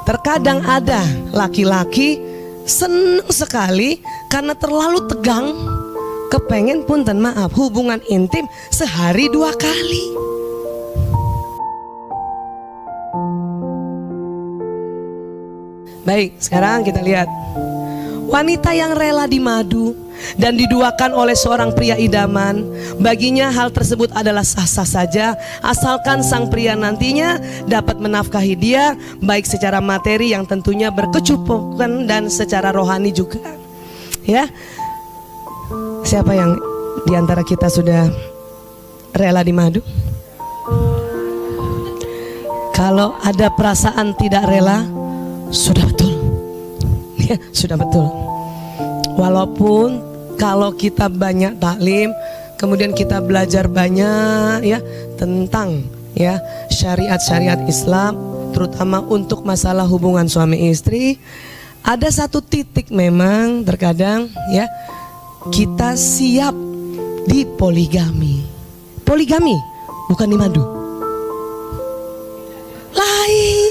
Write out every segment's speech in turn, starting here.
Terkadang ada laki-laki senang sekali karena terlalu tegang, kepengen punten maaf hubungan intim sehari 2 kali. Baik, sekarang kita lihat wanita yang rela dimadu dan diduakan oleh seorang pria idaman. Baginya hal tersebut adalah sah-sah saja, asalkan sang pria nantinya dapat menafkahi dia, baik secara materi yang tentunya berkecukupan dan secara rohani juga. Ya, siapa yang diantara kita sudah rela dimadu? Kalau ada perasaan tidak rela, sudah betul. Ya, sudah betul. Walaupun kalau kita banyak taklim, kemudian kita belajar banyak ya tentang ya syariat-syariat Islam, terutama untuk masalah hubungan suami istri, ada satu titik memang terkadang ya kita siap di poligami. Poligami bukan di madu. Lain.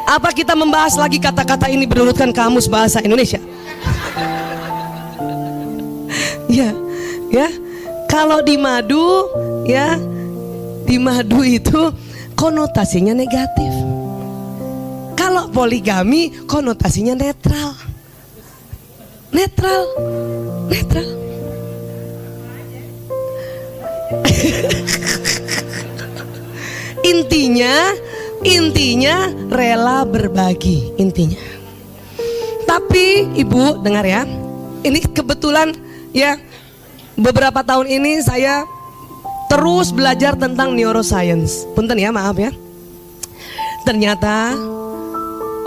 Apa kita membahas lagi kata-kata ini berurutkan kamus bahasa Indonesia? Ya. Kalau di madu, ya, di madu itu konotasinya negatif. Kalau poligami konotasinya netral. Intinya rela berbagi intinya. Tapi ibu dengar ya, ini kebetulan ya beberapa tahun ini saya terus belajar tentang neuroscience. Punten ya, maaf ya. Ternyata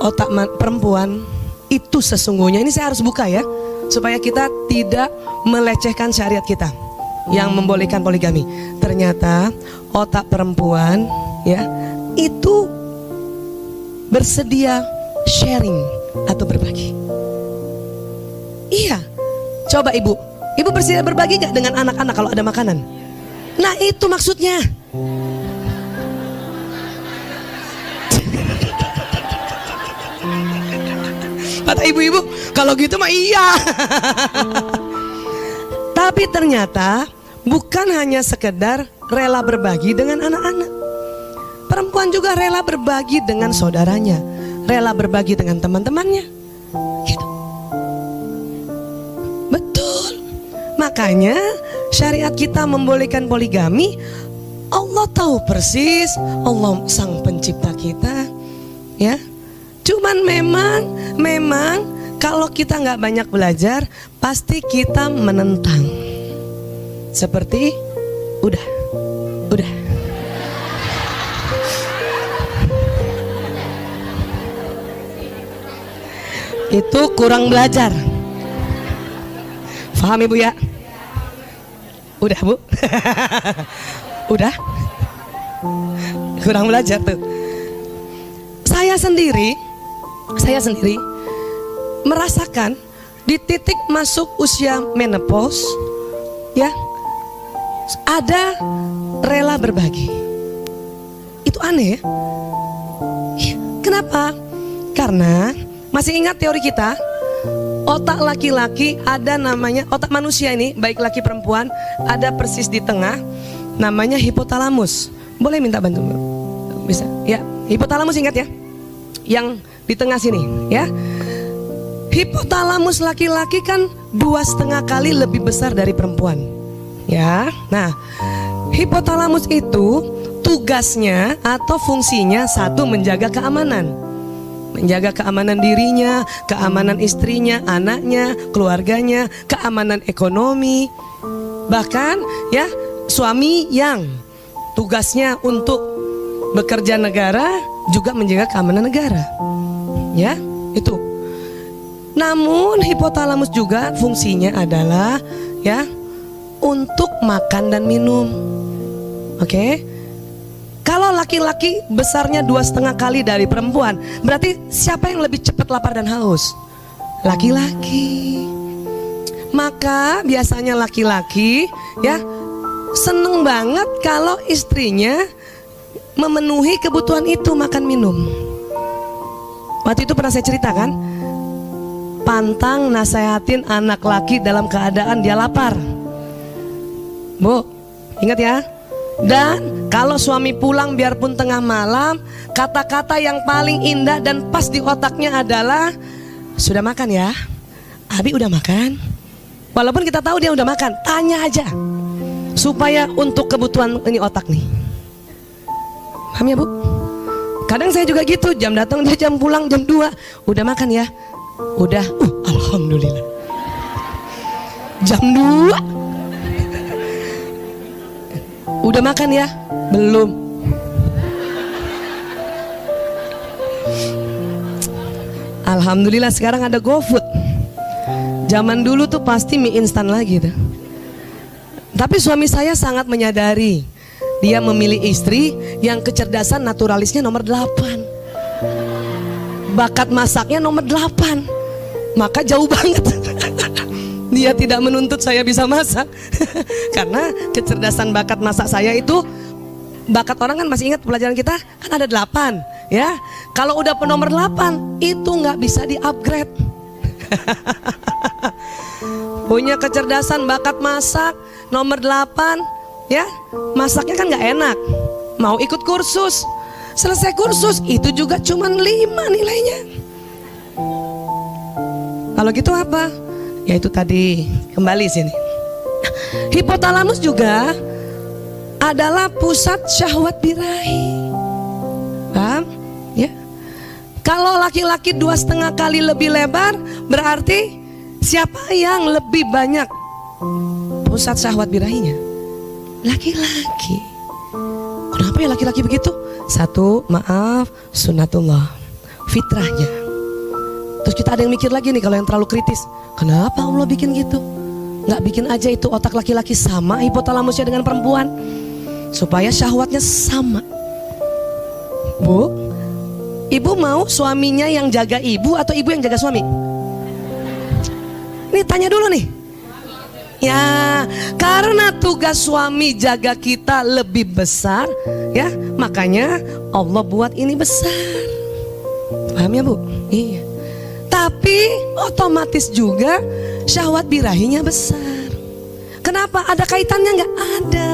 otak perempuan itu sesungguhnya, ini saya harus buka ya, supaya kita tidak melecehkan syariat kita yang membolehkan poligami. Ternyata otak perempuan ya itu bersedia sharing atau berbagi. Iya, coba ibu bersedia berbagi gak dengan anak-anak kalau ada makanan? Nah itu maksudnya. Kata ibu-ibu, kalau gitu mah iya. Tapi ternyata bukan hanya sekedar rela berbagi dengan anak-anak. Perempuan juga rela berbagi dengan saudaranya, rela berbagi dengan teman-temannya. Gitu. Betul. Makanya syariat kita membolehkan poligami. Allah tahu persis, Allah sang pencipta kita, ya. Cuman memang kalau kita nggak banyak belajar, pasti kita menentang. Seperti udah. Itu kurang belajar. Paham ibu ya? Udah bu. Udah. Kurang belajar tuh. Saya sendiri merasakan di titik masuk usia menopause ya, ada rela berbagi. Itu aneh ya. Kenapa? Karena masih ingat teori kita, otak laki-laki ada namanya, otak manusia ini baik laki perempuan ada persis di tengah, namanya hipotalamus. Boleh minta bantu? Bisa ya, hipotalamus ingat ya, yang di tengah sini ya. Hipotalamus laki-laki kan 2,5 kali lebih besar dari perempuan ya. Nah hipotalamus itu tugasnya atau fungsinya satu, menjaga keamanan. Menjaga keamanan dirinya, keamanan istrinya, anaknya, keluarganya, keamanan ekonomi. Bahkan ya suami yang tugasnya untuk bekerja negara juga menjaga keamanan negara. Ya, itu. Namun hipotalamus juga fungsinya adalah ya untuk makan dan minum. Oke. Kalau laki-laki besarnya 2,5 kali dari perempuan, berarti siapa yang lebih cepat lapar dan haus? Laki-laki. Maka biasanya laki-laki ya seneng banget kalau istrinya memenuhi kebutuhan itu, makan minum. Waktu itu pernah saya ceritakan, pantang nasehatin anak laki dalam keadaan dia lapar. Bu, ingat ya. Dan kalau suami pulang biarpun tengah malam, kata-kata yang paling indah dan pas di otaknya adalah, sudah makan ya? Abi udah makan? Walaupun kita tahu dia udah makan, tanya aja. Supaya untuk kebutuhan ini otak nih. Paham ya Bu? Kadang saya juga gitu, jam datang dia jam pulang jam 2. Udah makan ya? Udah, alhamdulillah. Jam 2 udah makan ya? Belum. Alhamdulillah sekarang ada GoFood. Zaman dulu tuh pasti mie instan lagi tuh. Tapi suami saya sangat menyadari, dia memilih istri yang kecerdasan naturalisnya nomor 8, bakat masaknya nomor 8. Maka jauh banget. Dia tidak menuntut saya bisa masak. Karena kecerdasan bakat masak saya itu, bakat orang kan masih ingat pelajaran kita kan ada 8 ya. Kalau udah penomor 8 itu nggak bisa di upgrade. Punya kecerdasan bakat masak nomor 8 ya, masaknya kan nggak enak, mau ikut kursus, selesai kursus itu juga cuman 5 nilainya. Kalau gitu apa? Ya itu tadi, kembali sini. Hipotalamus juga adalah pusat syahwat birahi. Paham? Ya. Kalau laki-laki 2,5 kali lebih lebar, berarti siapa yang lebih banyak pusat syahwat birahinya? Laki-laki. Kenapa ya laki-laki begitu? Satu, maaf, sunnatullah, fitrahnya. Terus kita ada yang mikir lagi nih kalau yang terlalu kritis, kenapa Allah bikin gitu? Nggak bikin aja itu otak laki-laki sama hipotalamusnya dengan perempuan, supaya syahwatnya sama. Bu, ibu mau suaminya yang jaga ibu atau ibu yang jaga suami? Nih tanya dulu nih. Ya, karena tugas suami jaga kita lebih besar, ya makanya Allah buat ini besar. Paham ya Bu? Iya. Tapi otomatis juga syahwat birahinya besar. Kenapa? Ada kaitannya nggak? Ada.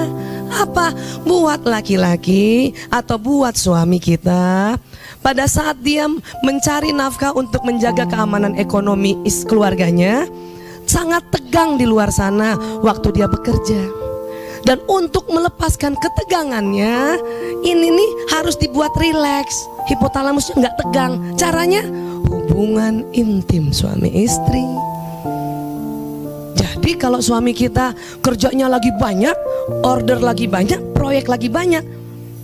Apa? Buat laki-laki atau buat suami kita, pada saat dia mencari nafkah untuk menjaga keamanan ekonomi keluarganya, sangat tegang di luar sana waktu dia bekerja. Dan untuk melepaskan ketegangannya, ini nih harus dibuat rileks, hipotalamusnya nggak tegang. Caranya hubungan intim suami istri. Jadi kalau suami kita kerjanya lagi banyak, order lagi banyak, proyek lagi banyak,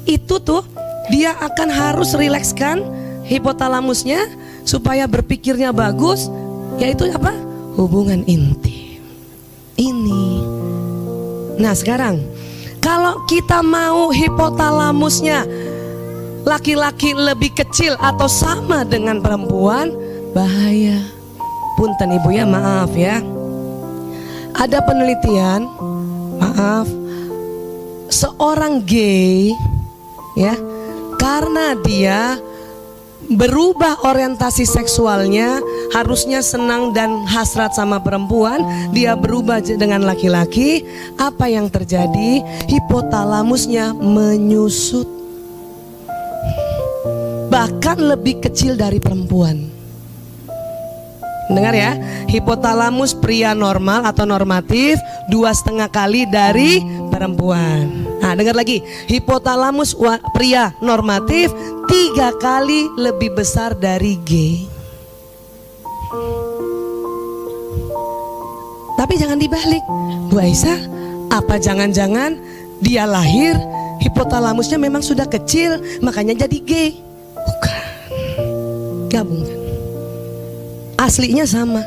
itu tuh dia akan harus rilekskan hipotalamusnya supaya berpikirnya bagus, yaitu apa? Hubungan intim. Ini. Nah sekarang kalau kita mau hipotalamusnya laki-laki lebih kecil atau sama dengan perempuan, bahaya. Punten ibu ya, maaf ya. Ada penelitian, maaf, seorang gay ya, karena dia berubah orientasi seksualnya, harusnya senang dan hasrat sama perempuan, dia berubah dengan laki-laki. Apa yang terjadi? Hipotalamusnya menyusut, bahkan lebih kecil dari perempuan. Dengar ya, hipotalamus pria normal atau normatif 2,5 kali dari perempuan. Nah dengar lagi, hipotalamus pria normatif 3 kali lebih besar dari G. Tapi jangan dibalik, Bu Aisyah, apa jangan-jangan dia lahir hipotalamusnya memang sudah kecil makanya jadi G? Bukan, gabungkan. Aslinya sama,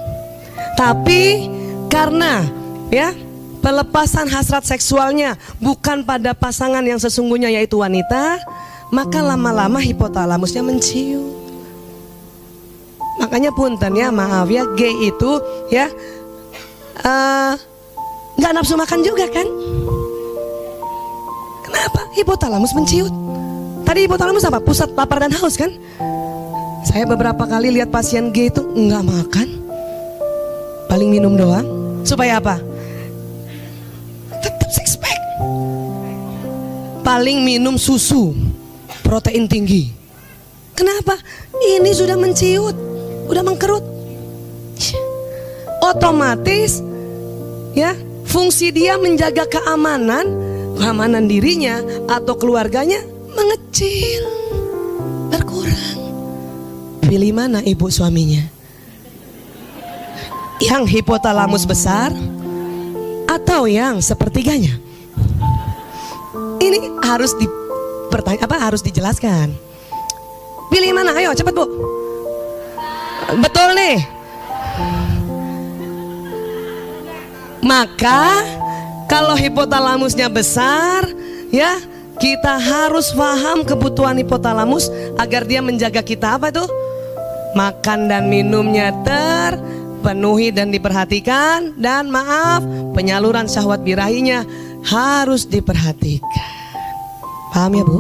tapi karena ya pelepasan hasrat seksualnya bukan pada pasangan yang sesungguhnya yaitu wanita, maka lama-lama hipotalamusnya menciut. Makanya punten ya, maaf ya, gay itu ya nggak nafsu makan juga kan? Kenapa? Hipotalamus menciut. Tadi Tadi hipotalamus apa? Pusat lapar dan haus kan? Saya beberapa kali lihat pasien G itu nggak makan, paling minum doang. Supaya apa? Tetap six pack. Paling minum susu, protein tinggi. Kenapa? Ini sudah menciut, udah mengkerut. Otomatis ya, fungsi dia menjaga keamanan dirinya atau keluarganya mengecil, berkurang. Pilih mana ibu suaminya? Yang hipotalamus besar atau yang sepertiganya? Ini harus harus dijelaskan. Pilih mana? Ayo cepat bu. Betul nih. Maka kalau hipotalamusnya besar, ya kita harus paham kebutuhan hipotalamus agar dia menjaga kita apa tuh? Makan dan minumnya terpenuhi dan diperhatikan, dan maaf, penyaluran syahwat birahinya harus diperhatikan. Paham ya bu?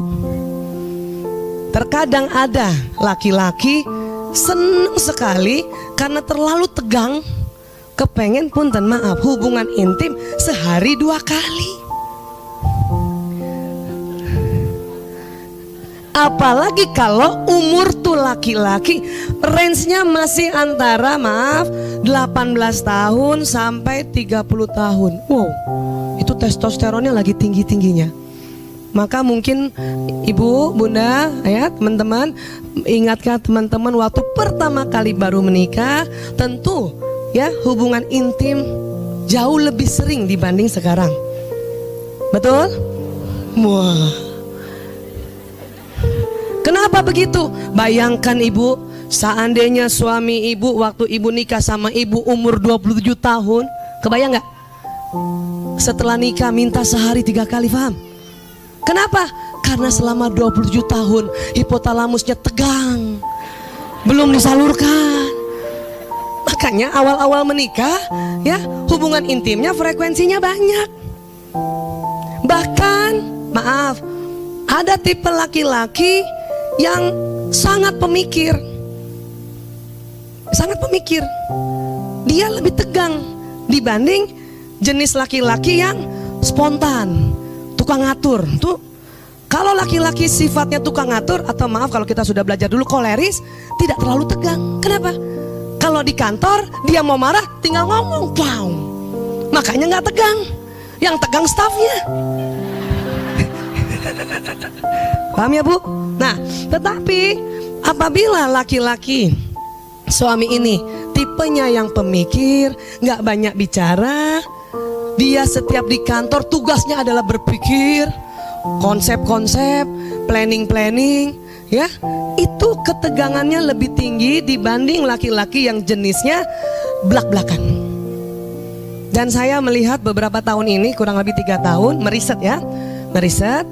Terkadang ada laki-laki senang sekali karena terlalu tegang, kepengen punten maaf hubungan intim sehari 2 kali. Apalagi kalau umur tuh laki-laki range-nya masih antara 18 tahun sampai 30 tahun. Wow, itu testosteronnya lagi tinggi-tingginya. Maka mungkin ibu, bunda, ya teman-teman, ingatkan teman-teman waktu pertama kali baru menikah, tentu ya hubungan intim jauh lebih sering dibanding sekarang. Betul? Wah. Kenapa begitu? Bayangkan ibu, seandainya suami ibu waktu ibu nikah sama ibu umur 27 tahun, kebayang nggak? Setelah nikah minta sehari 3 kali, paham? Kenapa? Karena selama 27 tahun hipotalamusnya tegang, belum disalurkan. Makanya awal-awal menikah ya hubungan intimnya frekuensinya banyak. Bahkan maaf, ada tipe laki-laki yang sangat pemikir. Sangat pemikir. Dia lebih tegang dibanding jenis laki-laki yang spontan, tukang ngatur. Tuh, kalau laki-laki sifatnya tukang ngatur, atau maaf kalau kita sudah belajar dulu koleris, tidak terlalu tegang. Kenapa? Kalau di kantor dia mau marah tinggal ngomong, wow. Makanya nggak tegang. Yang tegang stafnya. Paham ya bu? Nah, tetapi apabila laki-laki suami ini tipenya yang pemikir, nggak banyak bicara, dia setiap di kantor tugasnya adalah berpikir, konsep-konsep, planning-planning, ya, itu ketegangannya lebih tinggi dibanding laki-laki yang jenisnya blak-blakan. Dan saya melihat beberapa tahun ini, kurang lebih 3 tahun, meriset ya, meriset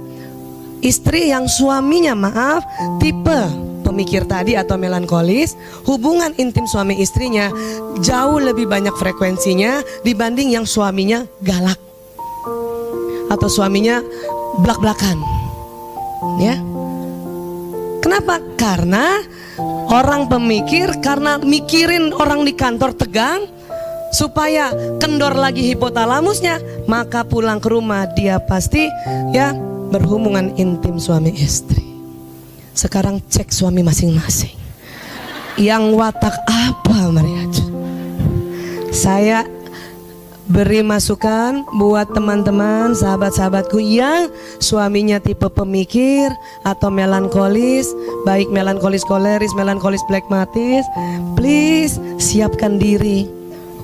istri yang suaminya maaf tipe pemikir tadi atau melankolis, hubungan intim suami istrinya jauh lebih banyak frekuensinya dibanding yang suaminya galak atau suaminya blak-blakan. Ya. Kenapa? Karena orang pemikir, karena mikirin orang di kantor tegang, supaya kendor lagi hipotalamusnya, maka pulang ke rumah dia pasti ya berhubungan intim suami istri. Sekarang cek suami masing-masing. Yang watak apa mereka? Saya beri masukan buat teman-teman, sahabat-sahabatku yang suaminya tipe pemikir atau melankolis, baik melankolis koleris, melankolis plekmatis, please siapkan diri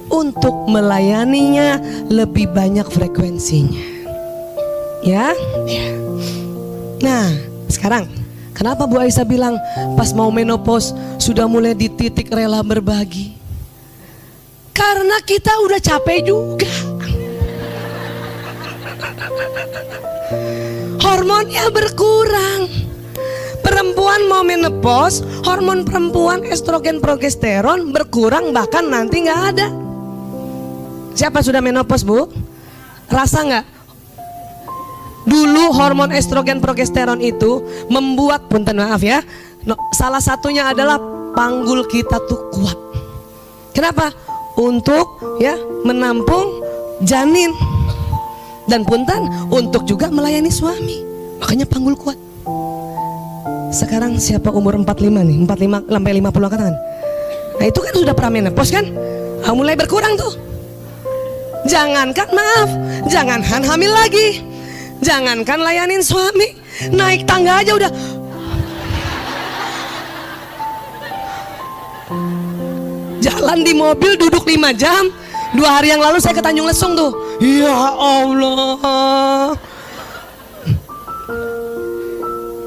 untuk melayaninya lebih banyak frekuensinya. Ya, ya. Nah, sekarang kenapa Bu Aisyah bilang pas mau menopause sudah mulai di titik rela berbagi? Karena kita udah capek juga. Hormonnya berkurang. Perempuan mau menopause, hormon perempuan estrogen progesteron berkurang, bahkan nanti nggak ada. Siapa sudah menopause Bu? Rasa nggak? Dulu hormon estrogen progesteron itu membuat, punten maaf ya, salah satunya adalah panggul kita tuh kuat. Kenapa? Untuk ya menampung janin. Dan punten untuk juga melayani suami. Makanya panggul kuat. Sekarang siapa umur 45 nih? 45 sampai 50 angkat tangan. Nah itu kan sudah pramenopause kan? Mulai berkurang tuh. Jangankan maaf, jangankan hamil lagi, jangankan layanin suami, naik tangga aja udah. Jalan di mobil duduk 5 jam. 2 hari yang lalu saya ke Tanjung Lesung tuh. Ya Allah.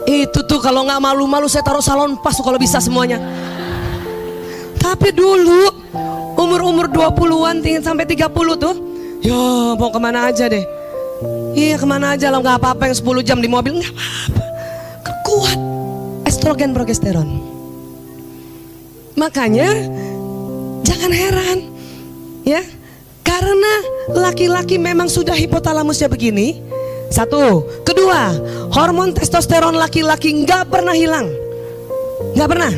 Itu tuh kalau nggak malu-malu saya taruh salon pas tuh kalau bisa semuanya. Tapi dulu umur 20-an sampai 30 tuh, ya mau kemana aja deh. Iya kemana aja lah, nggak apa-apa yang 10 jam di mobil, nggak apa-apa. Kuat estrogen progesteron. Makanya jangan heran ya, karena laki-laki memang sudah hipotalamusnya begini. Satu, kedua, hormon testosteron laki-laki nggak pernah hilang, nggak pernah.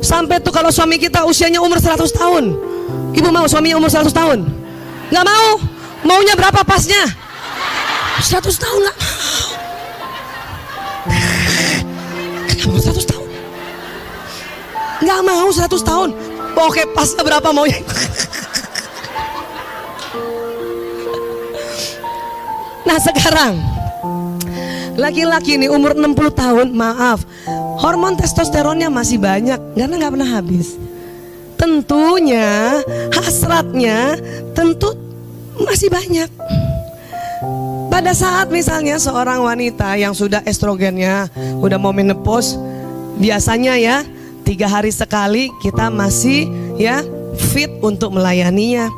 Sampai tuh kalau suami kita usianya umur 100 tahun, ibu mau suaminya umur 100 tahun? Nggak mau. Maunya berapa pasnya? 100 tahun nggak mau. Nggak mau 100 tahun. Nggak mau 100 tahun. Oke, pasnya berapa maunya? Nah sekarang laki-laki ini umur 60 tahun, maaf, hormon testosteronnya masih banyak karena nggak pernah habis. Tentunya hasratnya tentu masih banyak. Pada saat misalnya seorang wanita yang sudah estrogennya udah mau menopause, biasanya ya 3 hari sekali kita masih ya fit untuk melayaninya.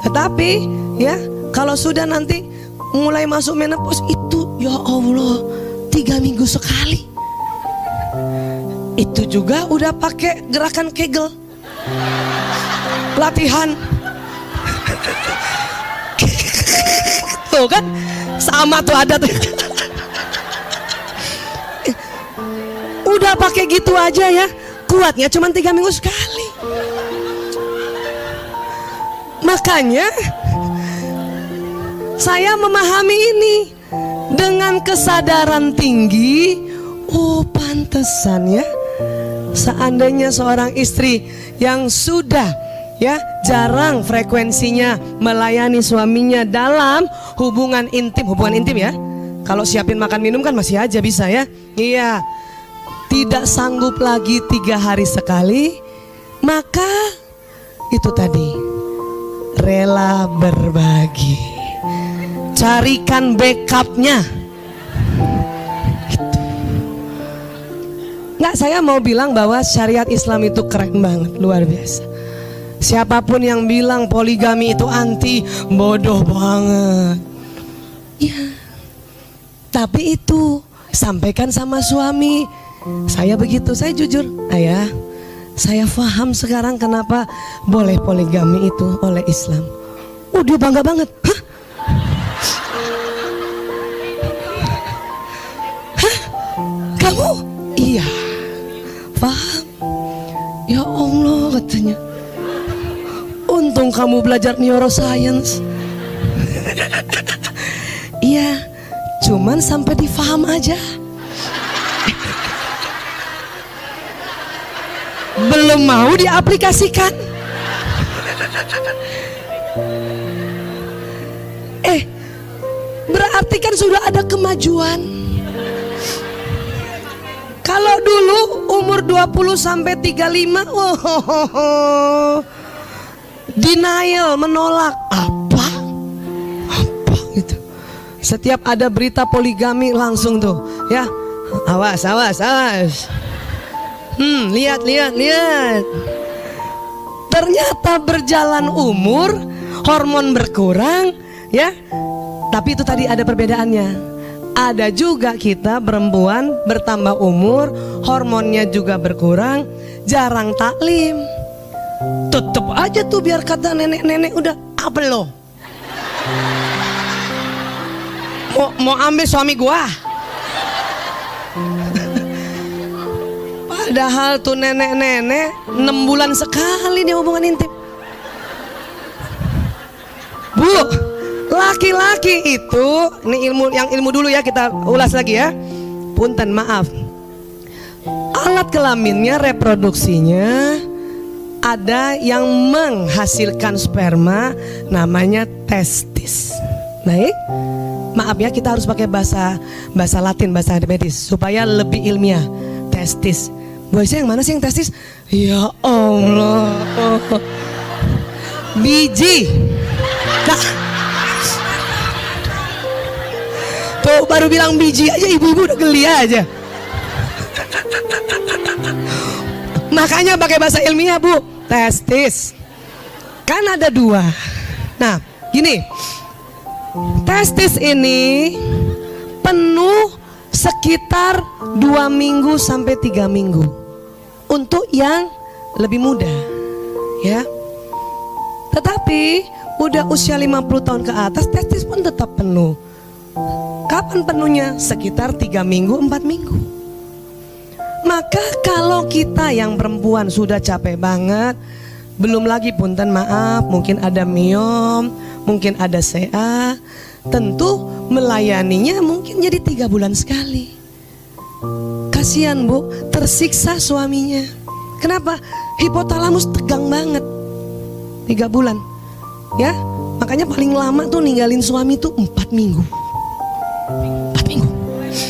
Tetapi ya kalau sudah nanti mulai masuk menopause itu ya Allah 3 minggu sekali. Itu juga udah pakai gerakan Kegel, latihan. Tuh kan sama tuh ada tuh. Udah pakai gitu aja ya, kuatnya cuma 3 minggu sekali. Makanya saya memahami ini dengan kesadaran tinggi. Oh pantesan ya, seandainya seorang istri yang sudah ya jarang frekuensinya melayani suaminya dalam hubungan intim ya. Kalau siapin makan minum kan masih aja bisa ya. Iya, tidak sanggup lagi 3 hari sekali, maka itu tadi rela berbagi. Carikan backupnya. Gitu. Nggak, saya mau bilang bahwa syariat Islam itu keren banget, luar biasa. Siapapun yang bilang poligami itu anti, bodoh banget. Ya, tapi itu sampaikan sama suami. Saya begitu, saya jujur, ayah, saya paham sekarang kenapa boleh poligami itu oleh Islam. Oh dia bangga banget. Hah? Kamu? Iya, paham. Ya Allah katanya. Untung kamu belajar neuroscience. Iya, cuman sampai difaham aja. Belum mau diaplikasikan. Berarti kan sudah ada kemajuan. Kalau dulu umur 20 sampai 35, denial, menolak. Apa gitu. Setiap ada berita poligami langsung tuh, ya. Awas. Lihat. Ternyata berjalan umur, hormon berkurang, ya. Tapi itu tadi ada perbedaannya. Ada juga kita perempuan bertambah umur, hormonnya juga berkurang, jarang taklim. Tetep aja tuh biar kata nenek-nenek udah apa loh. mau ambil suami gua. Padahal tuh nenek-nenek 6 bulan sekali dia hubungan intim. Bu, laki-laki itu, ini ilmu dulu ya, kita ulas lagi ya. Punten, maaf. Alat kelaminnya, reproduksinya, ada yang menghasilkan sperma, namanya testis. Baik, maaf ya, kita harus pakai bahasa Latin, bahasa medis supaya lebih ilmiah. Testis. Bu Aisyah, yang mana sih yang testis? Ya Allah, biji. Nah, tuh baru bilang biji aja ibu-ibu udah geli aja. Makanya pakai bahasa ilmiah, Bu. Testis. Kan ada 2. Nah, gini. Testis ini penuh sekitar 2 minggu sampai 3 minggu. Untuk yang lebih muda, ya. Tetapi udah usia 50 tahun ke atas, testis pun tetap penuh. Kapan penuhnya? Sekitar 3 minggu, 4 minggu. Maka kalau kita yang perempuan sudah capek banget, belum lagi punten maaf, mungkin ada miom, mungkin ada CA, tentu melayaninya mungkin jadi 3 bulan sekali. Kasihan Bu, tersiksa suaminya. Kenapa? Hipotalamus tegang banget 3 bulan. Ya, makanya paling lama tuh ninggalin suami tuh 4 minggu. 4 minggu.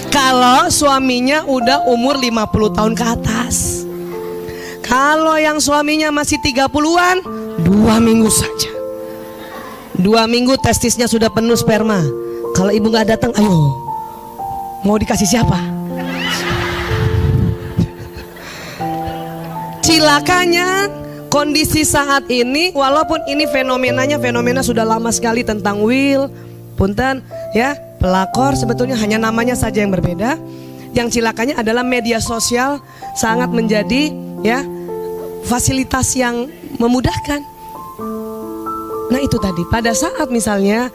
Kalau suaminya udah umur 50 tahun ke atas. Kalau yang suaminya masih 30-an, 2 minggu saja. 2 minggu testisnya sudah penuh sperma. Kalau ibu gak datang, ayo, mau dikasih siapa? Cilakanya kondisi saat ini, walaupun ini fenomena sudah lama sekali tentang will, punten ya, pelakor, sebetulnya hanya namanya saja yang berbeda. Yang cilakanya adalah media sosial sangat menjadi ya fasilitas yang memudahkan. Nah itu tadi, pada saat misalnya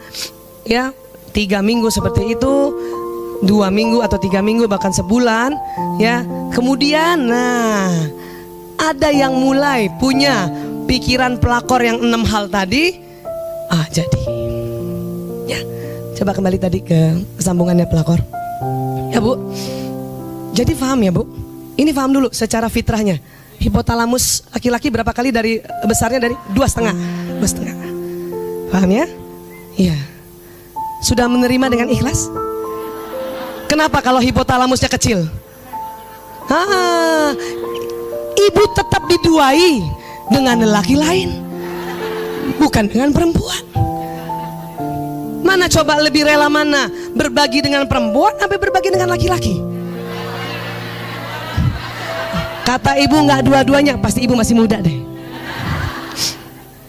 ya 3 minggu seperti itu, 2 minggu atau 3 minggu bahkan sebulan ya, kemudian nah ada yang mulai punya pikiran pelakor yang 6 hal tadi, jadi ya, coba kembali tadi ke sambungannya pelakor ya Bu. Jadi paham ya Bu, ini paham dulu secara fitrahnya. Hipotalamus laki-laki berapa kali dari besarnya? Dari 2,5. Paham ya? Iya. Sudah menerima dengan ikhlas? Kenapa kalau hipotalamusnya kecil? Ibu tetap diduai dengan lelaki lain, bukan dengan perempuan. Mana coba lebih rela mana? Berbagi dengan perempuan apa berbagi dengan laki-laki? Kata ibu nggak dua-duanya, pasti ibu masih muda deh.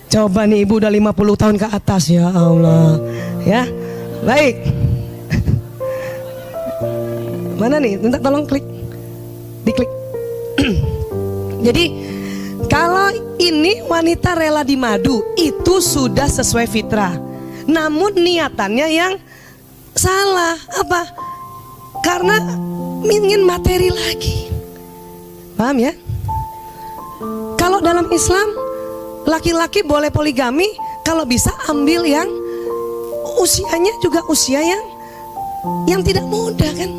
Coba nih ibu udah 50 tahun ke atas, ya Allah. Ya, baik. Mana nih? Minta tolong diklik. Jadi kalau ini wanita rela dimadu, itu sudah sesuai fitrah. Namun niatannya yang salah. Apa? Karena ingin materi lagi. Paham ya? Kalau dalam Islam, laki-laki boleh poligami kalau bisa ambil yang usianya juga usia yang tidak muda kan.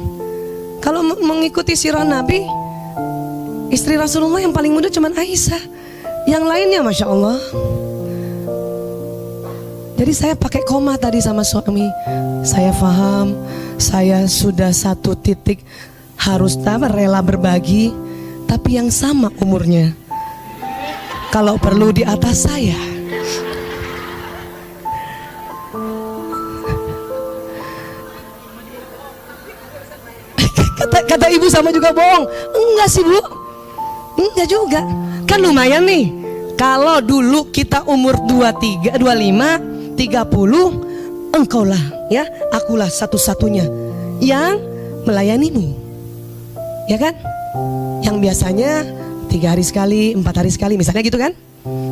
Kalau mengikuti sirah Nabi, istri Rasulullah yang paling muda cuma Aisyah. Yang lainnya Masya Allah. Jadi saya pakai koma tadi sama suami. Saya paham, saya sudah satu titik harus rela berbagi, tapi yang sama umurnya. Kalau perlu di atas saya. Kata ibu sama juga bohong. Enggak sih Bu, enggak juga. Kan lumayan nih. Kalau dulu kita umur 23, 25, 30, engkaulah ya, akulah satu-satunya yang melayanimu. Ya kan? Yang biasanya 3 hari sekali, 4 hari sekali, misalnya gitu kan.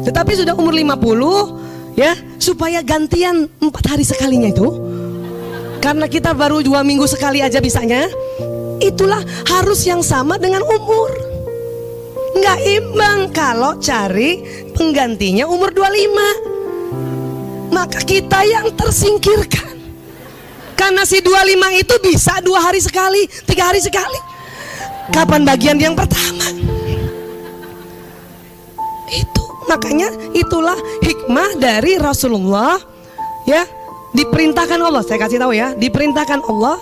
Tetapi sudah umur 50 ya, supaya gantian 4 hari sekalinya itu. karena kita baru 2 minggu sekali aja bisanya. Itulah harus yang sama dengan umur. Nggak imbang kalau cari penggantinya umur 25. Maka kita yang tersingkirkan. Karena si 25 itu bisa 2 hari sekali, 3 hari sekali. Kapan bagian yang pertama? Itu makanya itulah hikmah dari Rasulullah, ya, diperintahkan Allah, saya kasih tahu ya, diperintahkan Allah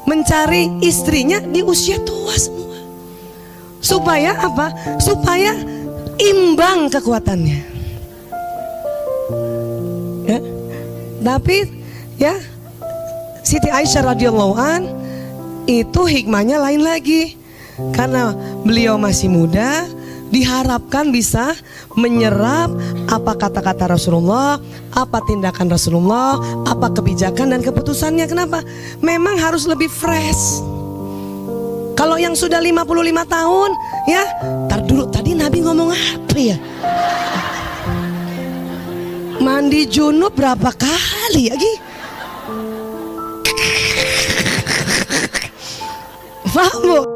mencari istrinya di usia tua semua. Supaya apa? Supaya imbang kekuatannya. Ya. Tapi ya Siti Aisyah radhiyallahu an itu hikmahnya lain lagi. Karena beliau masih muda, diharapkan bisa menyerap apa kata-kata Rasulullah, apa tindakan Rasulullah, apa kebijakan dan keputusannya. Kenapa? Memang harus lebih fresh. Kalau yang sudah 55 tahun, ya, tar dulu tadi Nabi ngomong apa ya? Mandi junub berapa kali lagi? Paham, Bu?